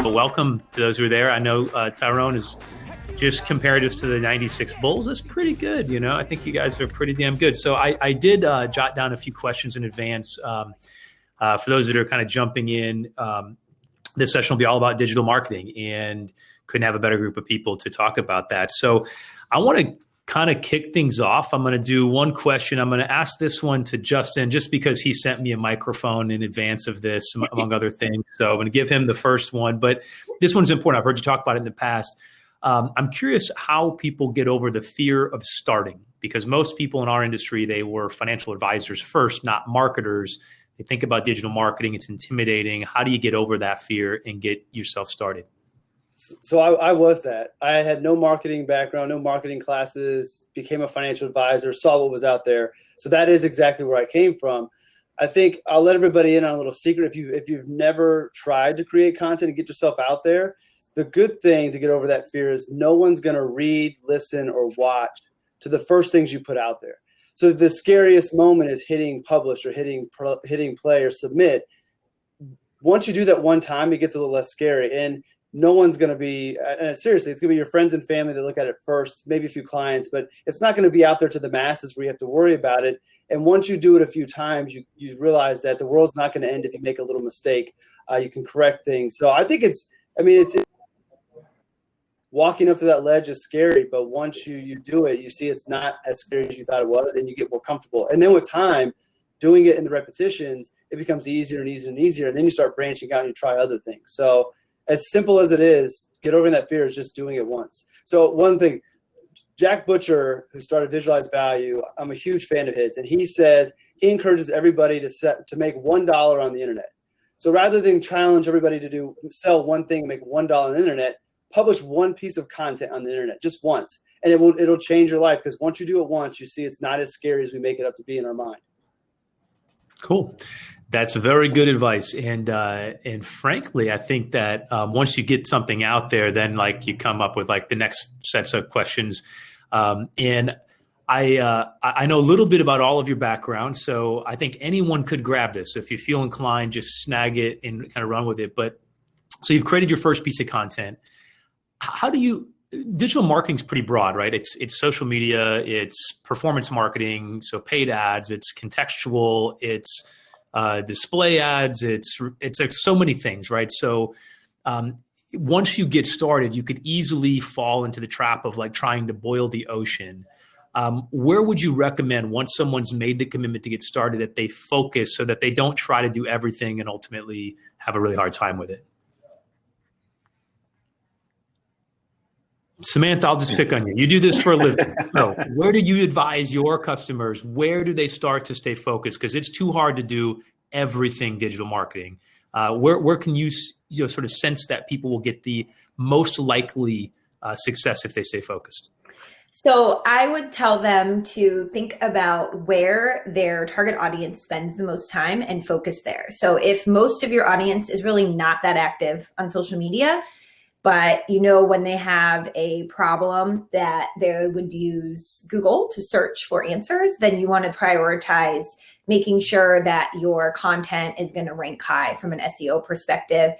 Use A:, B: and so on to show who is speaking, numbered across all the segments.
A: but welcome to those who are there. I know Tyrone is just compared us to the 96 Bulls. That's pretty good. You know, I think you guys are pretty damn good. So I did jot down a few questions in advance for those that are kind of jumping in. This session will be all about digital marketing, and couldn't have a better group of people to talk about that. So I want to kind of kick things off. I'm going to do one question. I'm going to ask this one to Justin just because he sent me a microphone in advance of this, among other things. So I'm going to give him the first one, but this one's important. I've heard you talk about it in the past. I'm curious how people get over the fear of starting, because most people in our industry, they were financial advisors first, not marketers. They think about digital marketing. It's intimidating. How do you get over that fear and get yourself started?
B: So I was that. I had no marketing background, no marketing classes, became a financial advisor, saw what was out there. So that is exactly where I came from. I think I'll let everybody in on a little secret. If you've never tried to create content and get yourself out there, the good thing to get over that fear is no one's going to read, listen, or watch to the first things you put out there. So the scariest moment is hitting publish or hitting play or submit. Once you do that one time, it gets a little less scary. And no one's going to be, and seriously, it's going to be your friends and family that look at it first, maybe a few clients, but it's not going to be out there to the masses where you have to worry about it. And once you do it a few times, you realize that the world's not going to end if you make a little mistake. You can correct things. So I think it's walking up to that ledge is scary, but once you do it, you see it's not as scary as you thought it was, and you get more comfortable. And then with time, doing it in the repetitions, it becomes easier and easier and easier. And then you start branching out and you try other things. So as simple as it is, get over that fear is just doing it once. So one thing, Jack Butcher, who started Visualize Value, I'm a huge fan of his, and he says he encourages everybody to make $1 on the internet. So rather than challenge everybody to sell one thing and make $1 on the internet, publish one piece of content on the internet just once, and it'll change your life, because once you do it once, you see it's not as scary as we make it up to be in our mind.
A: Cool. That's very good advice. And frankly, I think that once you get something out there, then like you come up with like the next sets of questions. And I know a little bit about all of your background, so I think anyone could grab this. If you feel inclined, just snag it and kind of run with it. But so you've created your first piece of content. How do you? Digital marketing is pretty broad, right? It's social media, it's performance marketing, so paid ads, it's contextual, it's display ads, it's like so many things, right? So once you get started, you could easily fall into the trap of like trying to boil the ocean. Where would you recommend, once someone's made the commitment to get started, that they focus so that they don't try to do everything and ultimately have a really hard time with it? Samantha, I'll just pick on you. You do this for a living. So where do you advise your customers? Where do they start to stay focused? Because it's too hard to do everything digital marketing. Where can you sort of sense that people will get the most likely success if they stay focused?
C: So I would tell them to think about where their target audience spends the most time and focus there. So if most of your audience is really not that active on social media, but when they have a problem that they would use Google to search for answers, then you want to prioritize making sure that your content is going to rank high from an SEO perspective.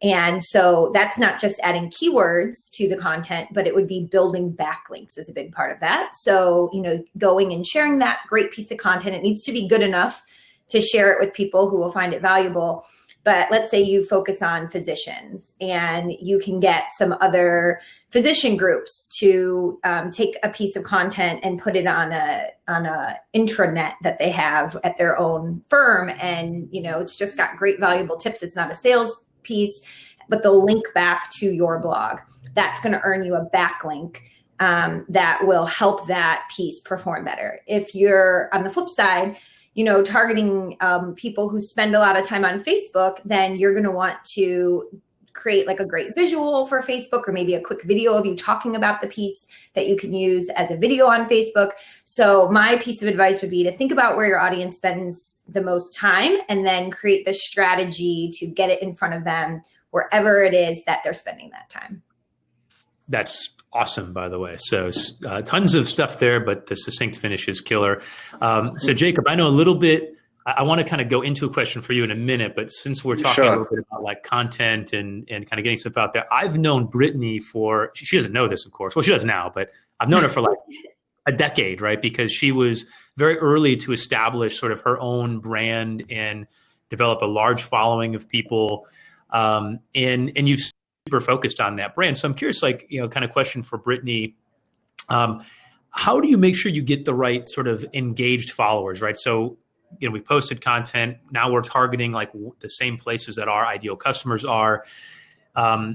C: And so that's not just adding keywords to the content, but it would be building backlinks is a big part of that. So, going and sharing that great piece of content, it needs to be good enough to share it with people who will find it valuable. But let's say you focus on physicians, and you can get some other physician groups to take a piece of content and put it on a intranet that they have at their own firm. And, it's just got great valuable tips. It's not a sales piece, but they'll link back to your blog. That's going to earn you a backlink that will help that piece perform better. If you're on the flip side, targeting people who spend a lot of time on Facebook, then you're going to want to create like a great visual for Facebook, or maybe a quick video of you talking about the piece that you can use as a video on Facebook. So my piece of advice would be to think about where your audience spends the most time, and then create the strategy to get it in front of them wherever it is that they're spending that time.
A: That's awesome, by the way. So tons of stuff there, but the succinct finish is killer. So Jacob, I know a little bit I want to kind of go into a question for you in a minute, but since we're talking a little bit about like content and kind of getting stuff out there, I've known Brittney for, she doesn't know this, of course. Well, she does now, but I've known her for like a decade, right? Because she was very early to establish sort of her own brand and develop a large following of people. And you've super focused on that brand. So I'm curious, like, kind of question for Brittney. How do you make sure you get the right sort of engaged followers, right? So, we posted content. Now we're targeting like the same places that our ideal customers are.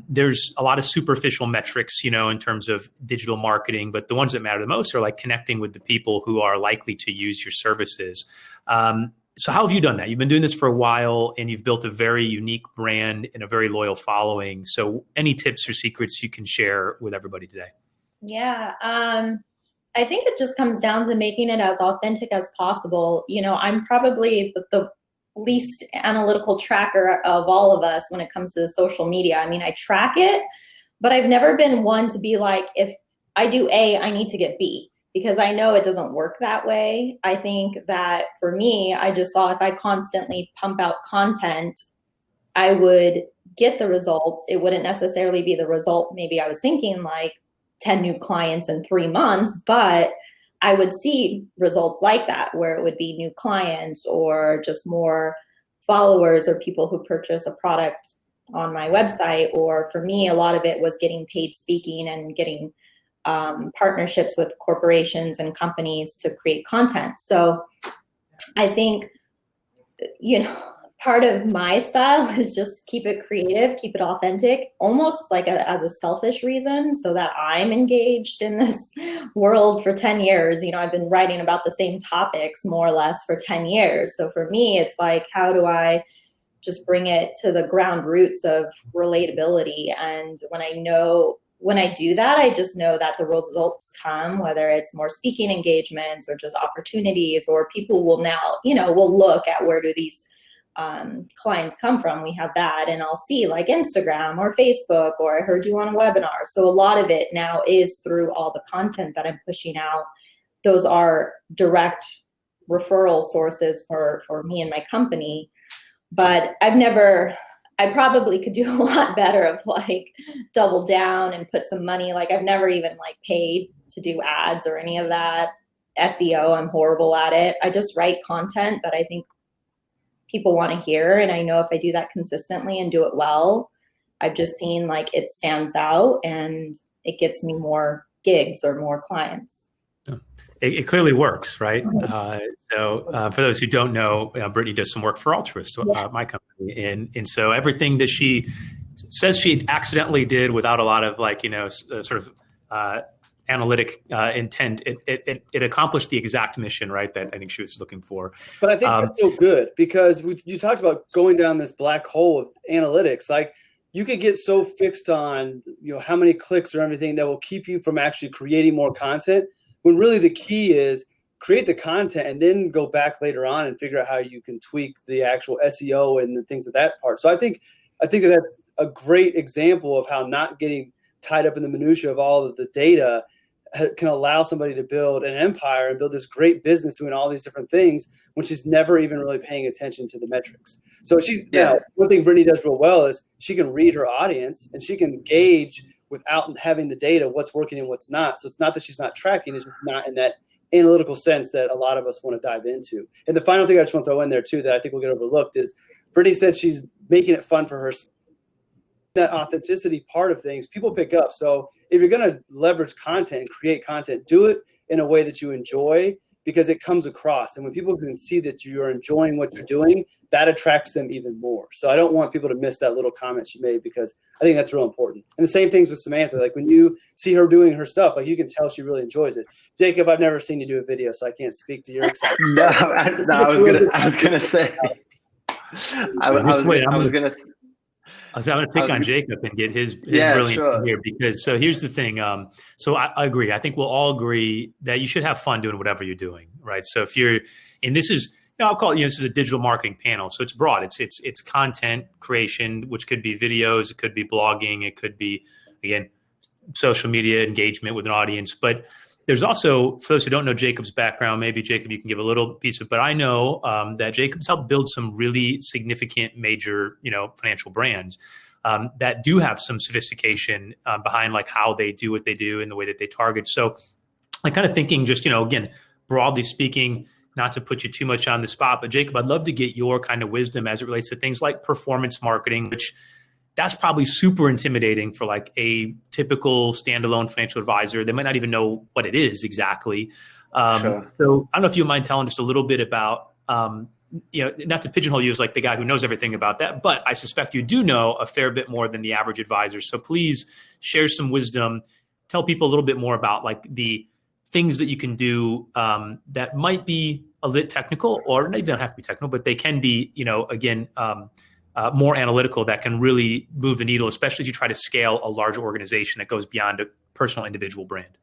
A: There's a lot of superficial metrics, in terms of digital marketing, but the ones that matter the most are like connecting with the people who are likely to use your services. So how have you done that? You've been doing this for a while and you've built a very unique brand and a very loyal following. So any tips or secrets you can share with everybody today?
D: Yeah. I think it just comes down to making it as authentic as possible. I'm probably the least analytical tracker of all of us when it comes to social media. I mean, I track it, but I've never been one to be like, if I do A, I need to get B, because I know it doesn't work that way. I think that for me, I just saw if I constantly pump out content, I would get the results. It wouldn't necessarily be the result maybe I was thinking, like 10 new clients in 3 months, but I would see results like that, where it would be new clients or just more followers or people who purchase a product on my website. Or for me, a lot of it was getting paid speaking and getting partnerships with corporations and companies to create content. So I think, part of my style is just keep it creative, keep it authentic, almost like as a selfish reason, so that I'm engaged in this world for 10 years. I've been writing about the same topics more or less for 10 years. So for me, it's like, how do I just bring it to the ground roots of relatability? And when I do that, I just know that the results come, whether it's more speaking engagements or just opportunities, or people will now, will look at where do these clients come from. We have that, and I'll see like Instagram or Facebook, or I heard you on a webinar. So a lot of it now is through all the content that I'm pushing out. Those are direct referral sources for me and my company. But I probably could do a lot better of like double down and put some money. Like I've never even like paid to do ads or any of that. SEO, I'm horrible at it. I just write content that I think people want to hear. And I know if I do that consistently and do it well, I've just seen like it stands out and it gets me more gigs or more clients.
A: It clearly works, right? So for those who don't know, Brittney does some work for Altruist, my company. And so everything that she says she accidentally did without a lot of like, sort of analytic intent, it accomplished the exact mission, right, that I think she was looking for.
B: But I think that's so good, because you talked about going down this black hole of analytics. Like you could get so fixed on, how many clicks or everything that will keep you from actually creating more content, when really the key is create the content and then go back later on and figure out how you can tweak the actual SEO and the things of that part. So I think that that's a great example of how not getting tied up in the minutia of all of the data can allow somebody to build an empire and build this great business doing all these different things, when she's never even really paying attention to the metrics. So one thing Brittney does real well is she can read her audience and she can gauge without having the data what's working and what's not. So it's not that she's not tracking, it's just not in that analytical sense that a lot of us want to dive into. And the final thing I just want to throw in there too that I think will get overlooked is Brittney said she's making it fun for her. That authenticity part of things, people pick up. So if you're going to leverage content and create content, do it in a way that you enjoy, because it comes across. And when people can see that you're enjoying what you're doing, that attracts them even more. So I don't want people to miss that little comment she made, because I think that's real important. And the same things with Samantha. Like when you see her doing her stuff, like you can tell she really enjoys it. Jacob, I've never seen you do a video, so I can't speak to your excitement.
E: I was gonna say.
A: I'm going to pick on Jacob and get his brilliant here, because so here's the thing. So I agree. I think we'll all agree that you should have fun doing whatever you're doing, right? So if you're, and this is, I'll call it, this is a digital marketing panel. So it's broad. It's content creation, which could be videos, it could be blogging, it could be, again, social media engagement with an audience. But there's also, for those who don't know Jacob's background, maybe Jacob, you can give a little piece of, but I know that Jacob's helped build some really significant major, financial brands that do have some sophistication behind like how they do what they do and the way that they target. So I'm kind of thinking just, again, broadly speaking, not to put you too much on the spot, but Jacob, I'd love to get your kind of wisdom as it relates to things like performance marketing, which that's probably super intimidating for like a typical standalone financial advisor. They might not even know what it is exactly.
E: Sure.
A: So I don't know if you mind telling just a little bit about, not to pigeonhole you as like the guy who knows everything about that, but I suspect you do know a fair bit more than the average advisor. So please share some wisdom, tell people a little bit more about like the things that you can do that might be a lit technical, or they don't have to be technical, but they can be, more analytical that can really move the needle, especially as you try to scale a large organization that goes beyond a personal individual brand.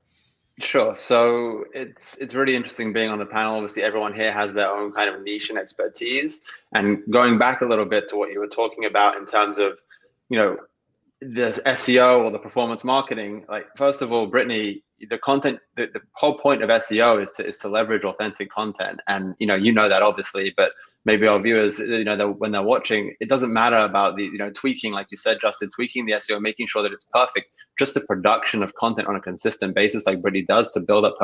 E: Sure. So it's really interesting being on the panel. Obviously, everyone here has their own kind of niche and expertise. And going back a little bit to what you were talking about in terms of, the SEO or the performance marketing, like, first of all, Brittney, the content, the whole point of SEO is to leverage authentic content. And, you know that obviously, but maybe our viewers, when they're watching, it doesn't matter about the, tweaking, like you said, Justin, tweaking the SEO, making sure that it's perfect, just the production of content on a consistent basis, like Brittney does, to build up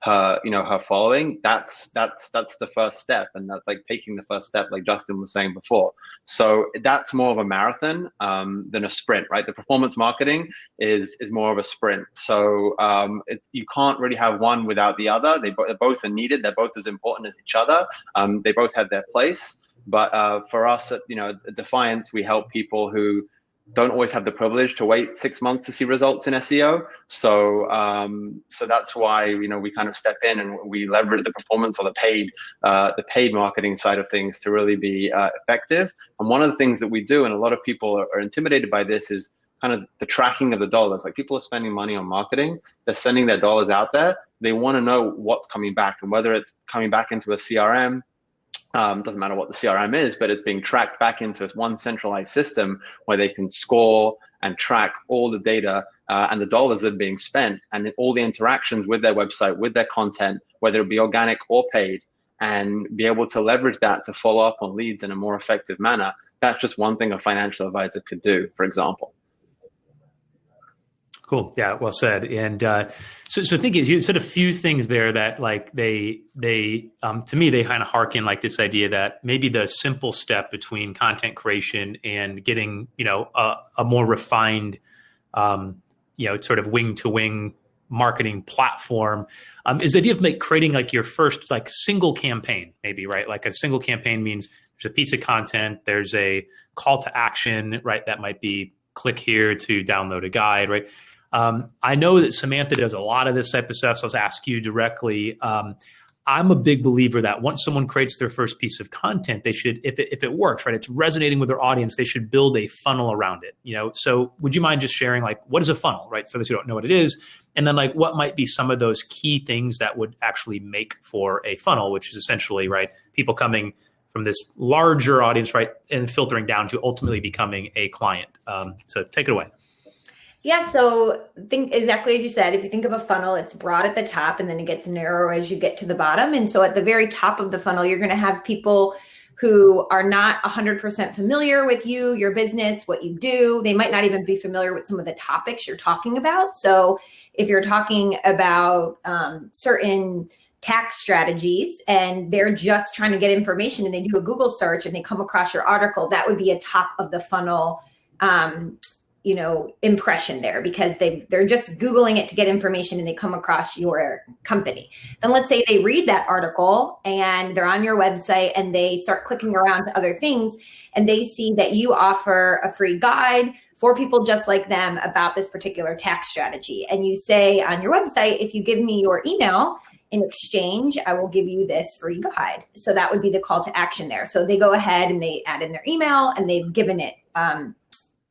E: her following. That's the first step. And that's like taking the first step, like Justin was saying before. So that's more of a marathon than a sprint, right? The performance marketing is more of a sprint. So you can't really have one without the other. They both are needed. They're both as important as each other. They both have their place. But for us at Defiance, we help people who don't always have the privilege to wait 6 months to see results in SEO. So that's why, we kind of step in and we leverage the performance or the paid marketing side of things to really be effective. And one of the things that we do, and a lot of people are intimidated by this, is kind of the tracking of the dollars. Like, people are spending money on marketing, they're sending their dollars out there. They want to know what's coming back, and whether it's coming back into a CRM, doesn't matter what the CRM is, but it's being tracked back into one centralized system where they can score and track all the data and the dollars that are being spent, and all the interactions with their website, with their content, whether it be organic or paid, and be able to leverage that to follow up on leads in a more effective manner. That's just one thing a financial advisor could do, for example.
A: Cool. Yeah, well said. And so think you said a few things there that like they to me, they kind of harken like this idea that maybe the simple step between content creation and getting, a more refined, sort of wing to wing marketing platform is the idea of creating like your first like single campaign, maybe, right? Like a single campaign means there's a piece of content, there's a call to action, right? That might be click here to download a guide, right? I know that Samantha does a lot of this type of stuff, so I'll ask you directly. I'm a big believer that once someone creates their first piece of content, they should, if it works, right, it's resonating with their audience, they should build a funnel around it. So would you mind just sharing like what is a funnel, right, for those who don't know what it is, and then like what might be some of those key things that would actually make for a funnel, which is essentially, right, people coming from this larger audience, right, and filtering down to ultimately becoming a client. So take it away.
C: Yeah, so think exactly as you said. If you think of a funnel, it's broad at the top and then it gets narrower as you get to the bottom. And so at the very top of the funnel, you're going to have people who are not 100% familiar with you, your business, what you do. They might not even be familiar with some of the topics you're talking about. So if you're talking about certain tax strategies and they're just trying to get information and they do a Google search and they come across your article, that would be a top of the funnel impression there, because they're just Googling it to get information and they come across your company. Then let's say they read that article and they're on your website and they start clicking around to other things and they see that you offer a free guide for people just like them about this particular tax strategy. And you say on your website, if you give me your email in exchange, I will give you this free guide. So that would be the call to action there. So they go ahead and they add in their email and they've given it,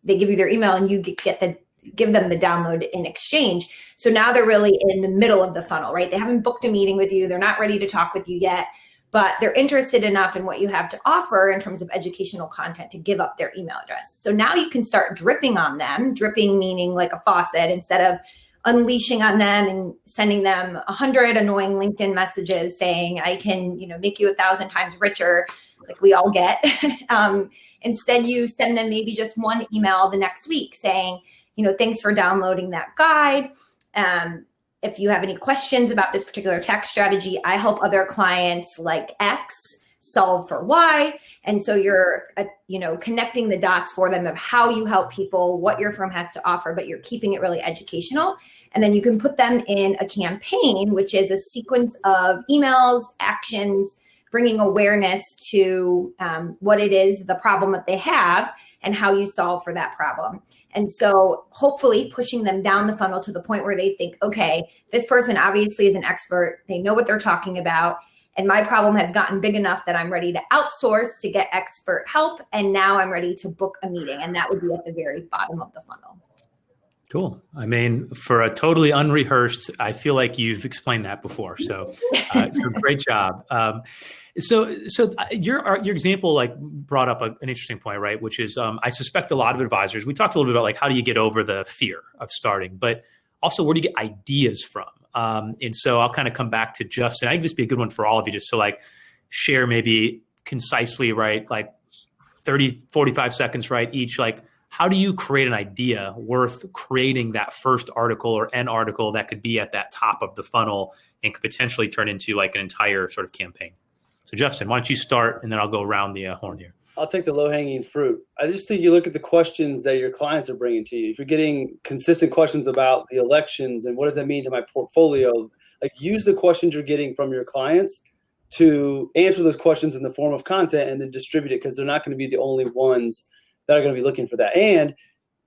C: they give you their email and you give them the download in exchange. So now they're really in the middle of the funnel, right? They haven't booked a meeting with you. They're not ready to talk with you yet, but they're interested enough in what you have to offer in terms of educational content to give up their email address. So now you can start dripping on them, dripping meaning like a faucet, instead of unleashing on them and sending them 100 annoying LinkedIn messages saying, I can, make you 1,000 times richer, like we all get. Instead, you send them maybe just one email the next week saying, thanks for downloading that guide. If you have any questions about this particular tax strategy, I help other clients like X solve for Y. And so you're, connecting the dots for them of how you help people, what your firm has to offer, but you're keeping it really educational. And then you can put them in a campaign, which is a sequence of emails, actions, bringing awareness to what it is, the problem that they have, and how you solve for that problem. And so hopefully pushing them down the funnel to the point where they think, okay, this person obviously is an expert. They know what they're talking about. And my problem has gotten big enough that I'm ready to outsource to get expert help. And now I'm ready to book a meeting. And that would be at the very bottom of the funnel. Cool.
A: I mean, for a totally unrehearsed, I feel like you've explained that before. So great job. So your example brought up an interesting point, right? Which is I suspect a lot of advisors, we talked a little bit about how do you get over the fear of starting, but also where do you get ideas from? And so I'll kind of come back to Justin. I think this would be a good one for all of you just to share maybe concisely, right? 30, 45 seconds, right? Each, how do you create an idea worth creating that first article or an article that could be at that top of the funnel and could potentially turn into an entire sort of campaign? So Justin, why don't you start and then I'll go around the horn here.
B: I'll take the low-hanging fruit. I just think you look at the questions that your clients are bringing to you. If you're getting consistent questions about the elections and what does that mean to my portfolio, use the questions you're getting from your clients to answer those questions in the form of content and then distribute it, because they're not going to be the only ones that are going to be looking for that. And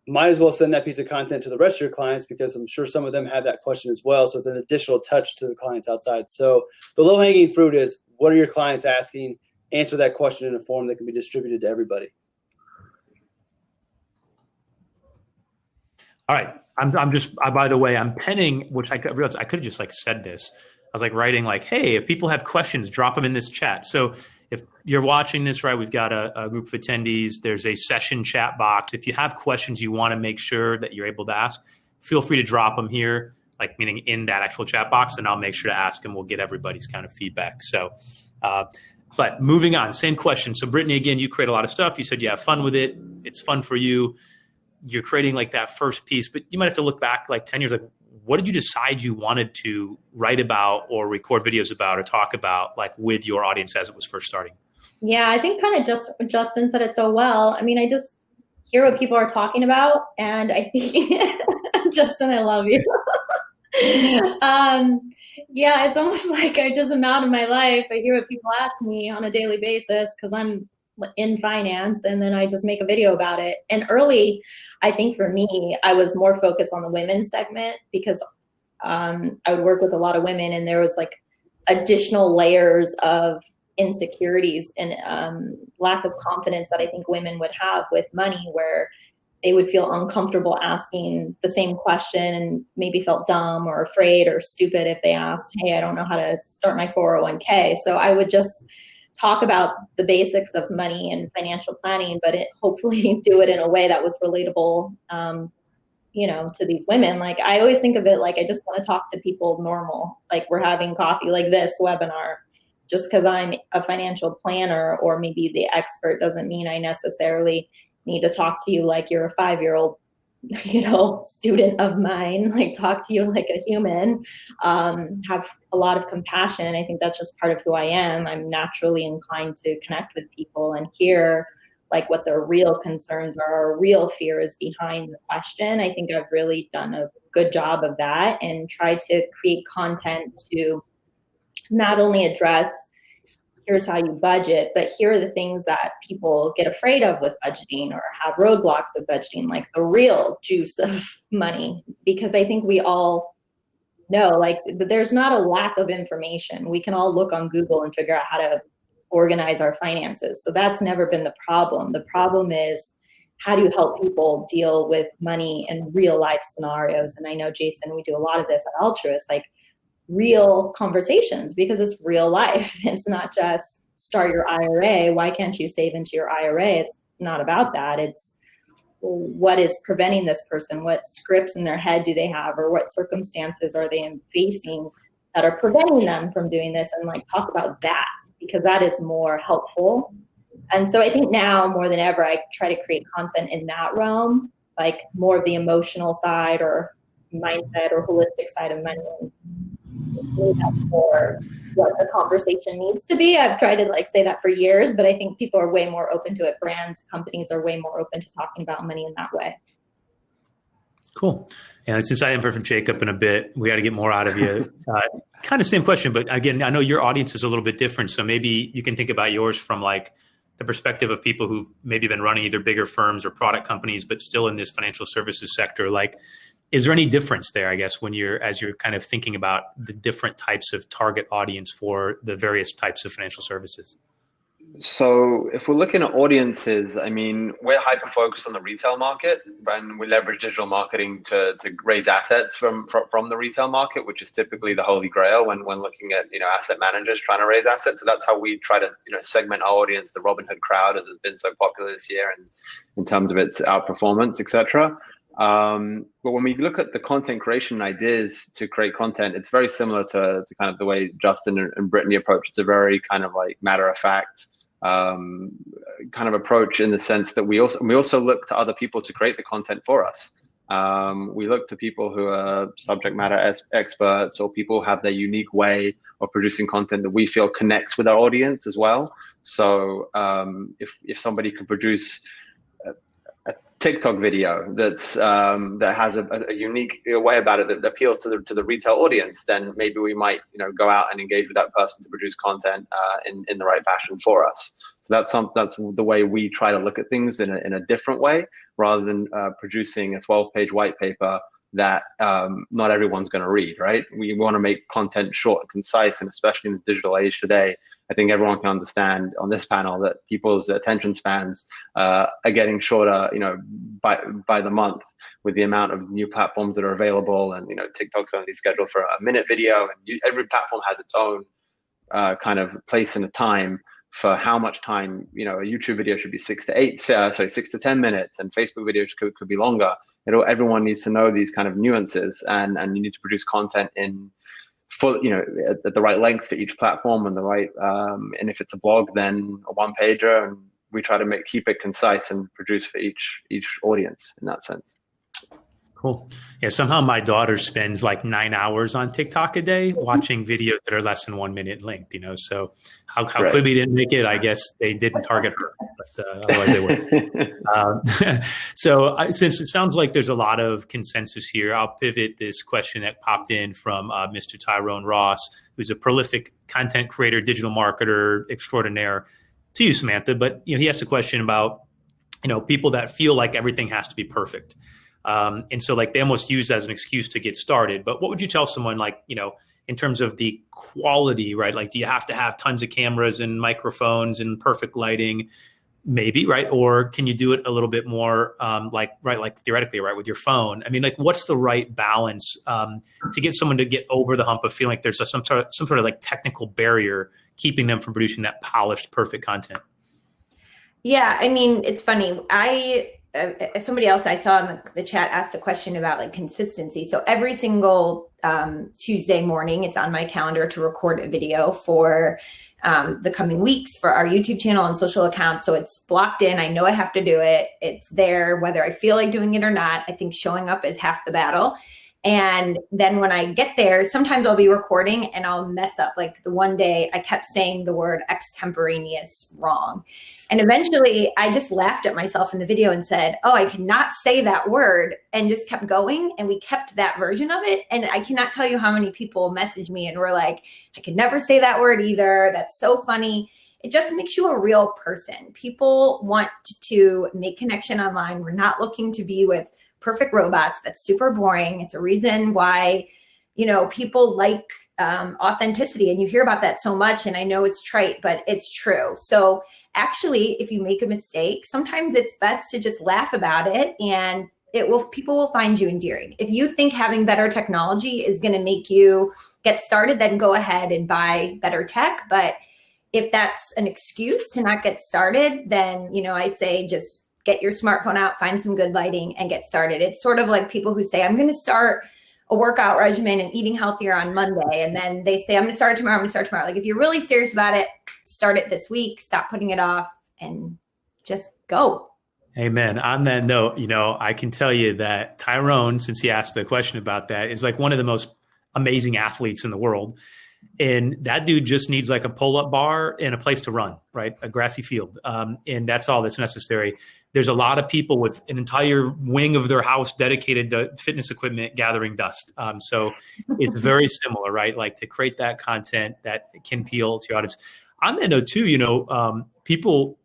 B: might as well send that piece of content to the rest of your clients, because I'm sure some of them have that question as well. So it's an additional touch to the clients outside. So the low-hanging fruit is, what are your clients asking? Answer that question in a form that can be distributed to everybody.
A: All right. I'm just, by the way, I'm penning, which I realized I could have just said this. I was writing hey, if people have questions, drop them in this chat. So if you're watching this, right, we've got a group of attendees. There's a session chat box. If you have questions you want to make sure that you're able to ask, feel free to drop them here, meaning in that actual chat box, and I'll make sure to ask and we'll get everybody's kind of feedback. So, but moving on, same question. So Brittney, again, you create a lot of stuff. You said you have fun with it. It's fun for you. You're creating that first piece, but you might have to look back 10 years, what did you decide you wanted to write about or record videos about or talk about with your audience as it was first starting?
D: Yeah, I think kind of just Justin said it so well. I mean, I just hear what people are talking about, and I think, Justin, I love you. Yeah, it's almost I just am out in my life. I hear what people ask me on a daily basis because I'm in finance, and then I just make a video about it. And early, I think for me, I was more focused on the women's segment because I would work with a lot of women, and there was additional layers of insecurities and lack of confidence that I think women would have with money, where they would feel uncomfortable asking the same question and maybe felt dumb or afraid or stupid if they asked, hey, I don't know how to start my 401k. So I would just talk about the basics of money and financial planning, but hopefully do it in a way that was relatable, to these women. I always think of it I just want to talk to people normal, we're having coffee this webinar. Just because I'm a financial planner or maybe the expert doesn't mean I necessarily need to talk to you like you're a 5-year-old, student of mine, talk to you like a human, have a lot of compassion. I think that's just part of who I am. I'm naturally inclined to connect with people and hear what their real concerns are or real fear is behind the question. I think I've really done a good job of that and tried to create content to not only address here's how you budget, but here are the things that people get afraid of with budgeting or have roadblocks with budgeting, the real juice of money. Because I think we all know, there's not a lack of information. We can all look on Google and figure out how to organize our finances. So that's never been the problem. The problem is, how do you help people deal with money in real life scenarios? And I know, Jason, we do a lot of this at Altruist, real conversations, because it's real life. It's not just start your IRA. Why can't you save into your IRA? It's not about that. It's what is preventing this person? What scripts in their head do they have, or what circumstances are they facing that are preventing them from doing this? And like talk about that, because that is more helpful. And so I think now more than ever, I try to create content in that realm, like more of the emotional side or mindset or holistic side of money. That's more what the conversation needs to be. I've tried to like say that for years, but I think people are way more open to it. Brands, companies are way more open to talking about money in that way.
A: Cool. And since I haven't heard from Jacob in a bit, we got to get more out of you. Kind of same question, but again, I know your audience is a little bit different. So maybe you can think about yours from like the perspective of people who've maybe been running either bigger firms or product companies, but still in this financial services sector. Like, is there any difference there, I guess, as you're kind of thinking about the different types of target audience for the various types of financial services?
E: So if we're looking at audiences, I mean, we're hyper-focused on the retail market, and we leverage digital marketing to raise assets from the retail market, which is typically the holy grail when looking at, asset managers trying to raise assets. So that's how we try to, segment our audience, the Robinhood crowd, as has been so popular this year and in terms of its outperformance, et cetera. But when we look at the content creation ideas to create content, it's very similar to kind of the way Justin and Brittney approach. It's a very kind of like matter of fact kind of approach, in the sense that we also look to other people to create the content for us. We look to people who are subject matter experts, or people who have their unique way of producing content that we feel connects with our audience as well. So if somebody can produce a TikTok video that's that has a unique way about it that appeals to the retail audience, then maybe we might go out and engage with that person to produce content in the right fashion for us. So that's the way we try to look at things in a different way, rather than producing a 12-page white paper that not everyone's going to read, right? We want to make content short and concise, and especially in the digital age today, I think everyone can understand on this panel that people's attention spans are getting shorter, by the month, with the amount of new platforms that are available. And TikTok's only scheduled for a minute video, and every platform has its own kind of place and a time for how much time a YouTube video should be 6 to 10 minutes, and Facebook videos could be longer. Everyone needs to know these kind of nuances, and you need to produce content in full, at the right length for each platform, and the right and if it's a blog, then a one-pager, and we try to keep it concise and produce for each audience in that sense.
A: Cool. Yeah. Somehow my daughter spends like 9 hours on TikTok a day watching videos that are less than 1 minute length, so how
E: right.
A: Quibi didn't make it, I guess they didn't target her, but otherwise they would. So since it sounds like there's a lot of consensus here, I'll pivot this question that popped in from Mr. Tyrone Ross, who's a prolific content creator, digital marketer extraordinaire, to you, Samantha. But he asked a question about, people that feel like everything has to be perfect. And so like they almost use that as an excuse to get started. But what would you tell someone like, in terms of the quality, right? Like, do you have to have tons of cameras and microphones and perfect lighting? Maybe, right? Or can you do it a little bit more like theoretically, right, with your phone? I mean, like, what's the right balance to get someone to get over the hump of feeling like there's some sort of like technical barrier keeping them from producing that polished, perfect content?
C: Yeah, I mean, it's funny. Somebody else I saw in the chat asked a question about like consistency. So every single Tuesday morning, it's on my calendar to record a video for the coming weeks for our YouTube channel and social accounts. So it's blocked in. I know I have to do it. It's there, whether I feel like doing it or not. I think showing up is half the battle. And then when I get there, sometimes I'll be recording and I'll mess up. Like the one day I kept saying the word extemporaneous wrong. And eventually I just laughed at myself in the video and said, oh, I cannot say that word, and just kept going. And we kept that version of it. And I cannot tell you how many people messaged me and were like, I could never say that word either. That's so funny. It just makes you a real person. People want to make connection online. We're not looking to be with perfect robots. That's super boring. It's a reason why, people like authenticity, and you hear about that so much. And I know it's trite, but it's true. So actually, if you make a mistake, sometimes it's best to just laugh about it, and people will find you endearing. If you think having better technology is going to make you get started, then go ahead and buy better tech. But if that's an excuse to not get started, then, I say just get your smartphone out, find some good lighting, and get started. It's sort of like people who say, I'm going to start a workout regimen and eating healthier on Monday. And then they say, I'm going to start tomorrow. Like, if you're really serious about it, start it this week, stop putting it off, and just go.
A: Amen. On that note, I can tell you that Tyrone, since he asked the question about that, is like one of the most amazing athletes in the world. And that dude just needs like a pull-up bar and a place to run, right? A grassy field. And that's all that's necessary. There's a lot of people with an entire wing of their house dedicated to fitness equipment gathering dust. So it's very similar, right? Like, to create that content that can appeal to your audience. On that note too, people,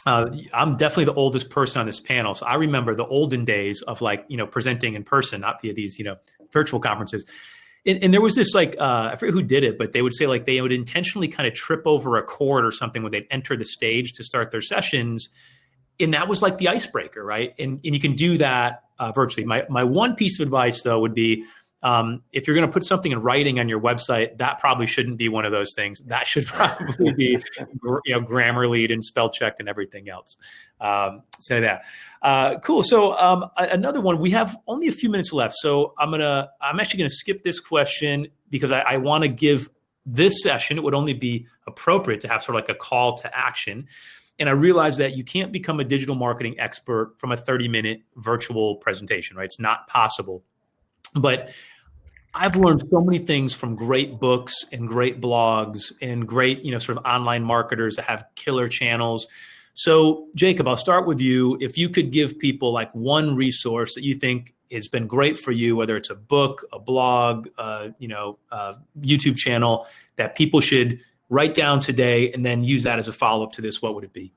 A: I'm definitely the oldest person on this panel. So I remember the olden days of presenting in person, not via these, virtual conferences. And there was this I forget who did it, but they would say they would intentionally kind of trip over a cord or something when they'd enter the stage to start their sessions. And that was like the icebreaker, right? And you can do that virtually. My one piece of advice, though, would be if you're going to put something in writing on your website, that probably shouldn't be one of those things. That should probably be, Grammarly and spell checked and everything else. Say that. Cool. So another one. We have only a few minutes left, so I'm actually gonna skip this question because I want to give this session. It would only be appropriate to have sort of like a call to action. And I realize that you can't become a digital marketing expert from a 30-minute virtual presentation, right? It's not possible. But I've learned so many things from great books and great blogs and great, sort of online marketers that have killer channels. So, Jacob, I'll start with you. If you could give people like one resource that you think has been great for you, whether it's a book, a blog, YouTube channel that people should write down today and then use that as a follow-up to this, what would it be?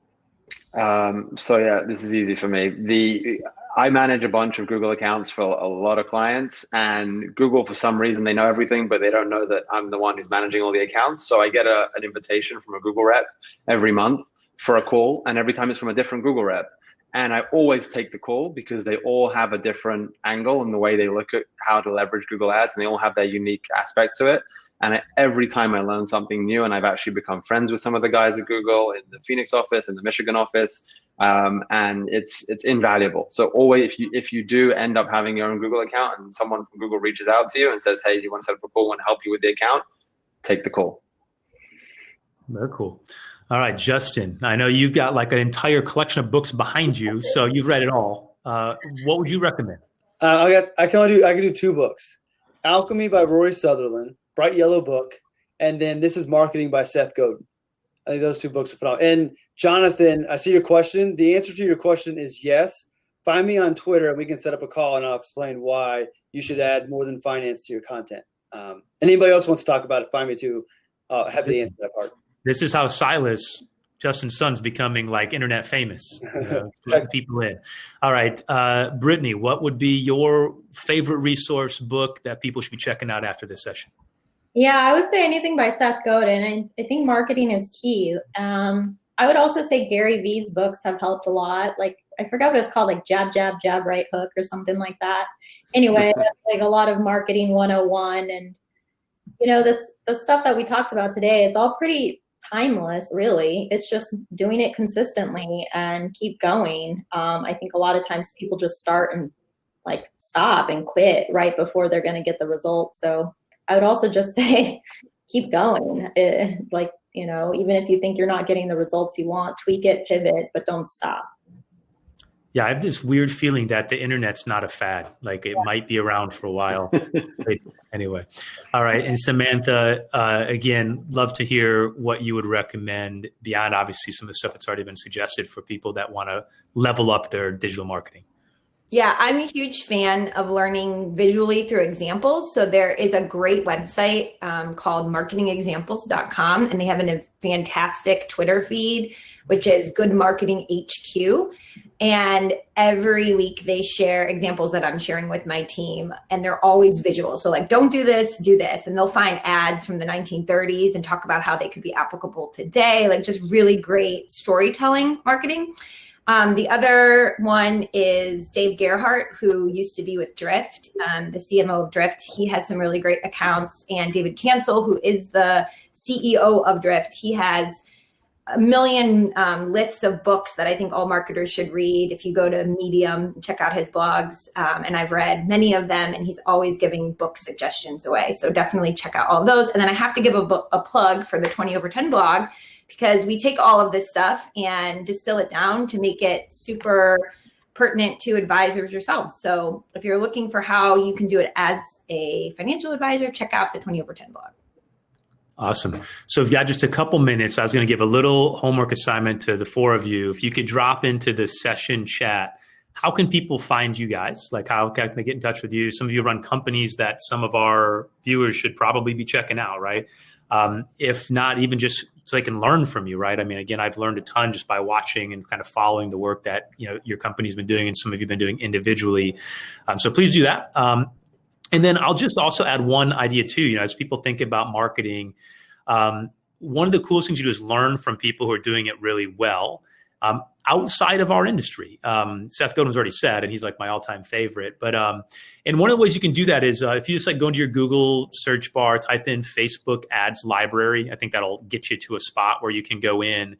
E: This is easy for me. I manage a bunch of Google accounts for a lot of clients, and Google, for some reason, they know everything, but they don't know that I'm the one who's managing all the accounts. So I get an invitation from a Google rep every month for a call, and every time it's from a different Google rep. And I always take the call because they all have a different angle in the way they look at how to leverage Google Ads, and they all have their unique aspect to it. And every time I learn something new, and I've actually become friends with some of the guys at Google in the Phoenix office and the Michigan office, and it's invaluable. So always, if you do end up having your own Google account and someone from Google reaches out to you and says, hey, do you want to set up a call, want to help you with the account, take the call.
A: Very cool. All right, Justin, I know you've got like an entire collection of books behind you, so you've read it all. What would you recommend?
B: I can do two books: Alchemy by Rory Sutherland, Bright Yellow Book, and then This is Marketing by Seth Godin. I think those two books are phenomenal. And Jonathan, I see your question. The answer to your question is yes. Find me on Twitter and we can set up a call and I'll explain why you should add more than finance to your content. And anybody else wants to talk about it, find me too. Happy to answer that part.
A: This is how Silas, Justin's son's, becoming like internet famous. Let people in. All right. Brittney, what would be your favorite resource book that people should be checking out after this session?
D: Yeah, I would say anything by Seth Godin. I think marketing is key. I would also say Gary Vee's books have helped a lot. Like, I forgot what it's called, like Jab, Jab, Jab, Right Hook or something like that. Anyway, that's like a lot of marketing 101. And, the stuff that we talked about today, it's all pretty timeless, really. It's just doing it consistently and keep going. I think a lot of times people just start and like stop and quit right before they're going to get the results. So I would also just say, keep going. Even if you think you're not getting the results you want, tweak it, pivot, but don't stop.
A: Yeah, I have this weird feeling that the internet's not a fad. Like, it might be around for a while. Anyway. All right. And Samantha, again, love to hear what you would recommend beyond obviously some of the stuff that's already been suggested for people that want to level up their digital marketing.
C: Yeah, I'm a huge fan of learning visually through examples. So there is a great website called marketingexamples.com, and they have a fantastic Twitter feed, which is Good Marketing HQ. And every week they share examples that I'm sharing with my team, and they're always visual. So like, don't do this, do this. And they'll find ads from the 1930s and talk about how they could be applicable today, like just really great storytelling marketing. The other one is Dave Gerhardt, who used to be with Drift, the CMO of Drift. He has some really great accounts. And David Cancel, who is the CEO of Drift, he has a million lists of books that I think all marketers should read. If you go to Medium, check out his blogs, and I've read many of them, and he's always giving book suggestions away. So definitely check out all of those. And then I have to give a plug for the 20 over 10 blog, because we take all of this stuff and distill it down to make it super pertinent to advisors yourselves. So if you're looking for how you can do it as a financial advisor, check out the 20 over 10 blog.
A: Awesome. So if you got just a couple minutes, I was going to give a little homework assignment to the four of you. If you could drop into the session chat, how can people find you guys? Like, how can they get in touch with you? Some of you run companies that some of our viewers should probably be checking out, right? If not, even just so they can learn from you, right? I mean, again, I've learned a ton just by watching and kind of following the work that, you know, your company's been doing and some of you have been doing individually. So please do that. And then I'll just also add one idea too, you know, as people think about marketing, one of the coolest things you do is learn from people who are doing it really well outside of our industry. Seth Godin's already said, and he's like my all-time favorite. But and one of the ways you can do that is if you just like go into your Google search bar, type in Facebook ads library. I think that'll get you to a spot where you can go in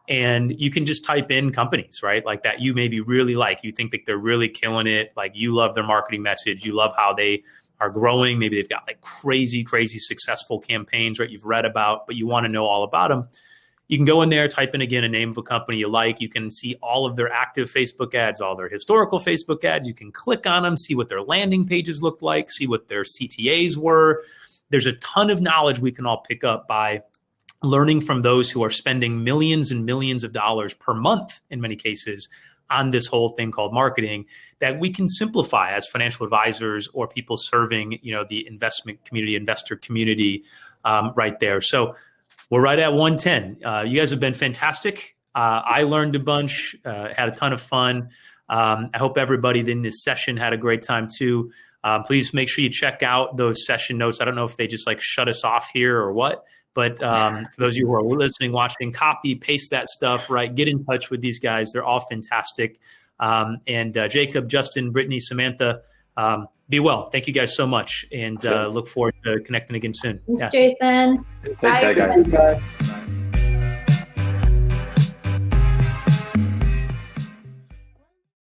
A: and you can just type in companies, right? Like that you maybe really like, you think that they're really killing it. Like you love their marketing message. You love how they are growing. Maybe they've got like crazy successful campaigns, right? You've read about, but you want to know all about them. You can go in there, type in again a name of a company you like. You can see all of their active Facebook ads, all their historical Facebook ads. You can click on them, see what their landing pages look like, see what their CTAs were. There's a ton of knowledge we can all pick up by learning from those who are spending millions and millions of dollars per month, in many cases, on this whole thing called marketing that we can simplify as financial advisors or people serving, you know, the investment community, investor community right there. So we're right at 110. You guys have been fantastic. I learned a bunch, had a ton of fun. I hope everybody in this session had a great time too. Please make sure you check out those session notes. I don't know if they just like shut us off here or what, but for those of you who are listening, watching, copy, paste that stuff, right? Get in touch with these guys. They're all fantastic. And Jacob, Justin, Brittney, Samantha, be well. Thank you guys so much. And look forward to connecting again soon.
D: Thanks, Jason.
E: Take care, guys.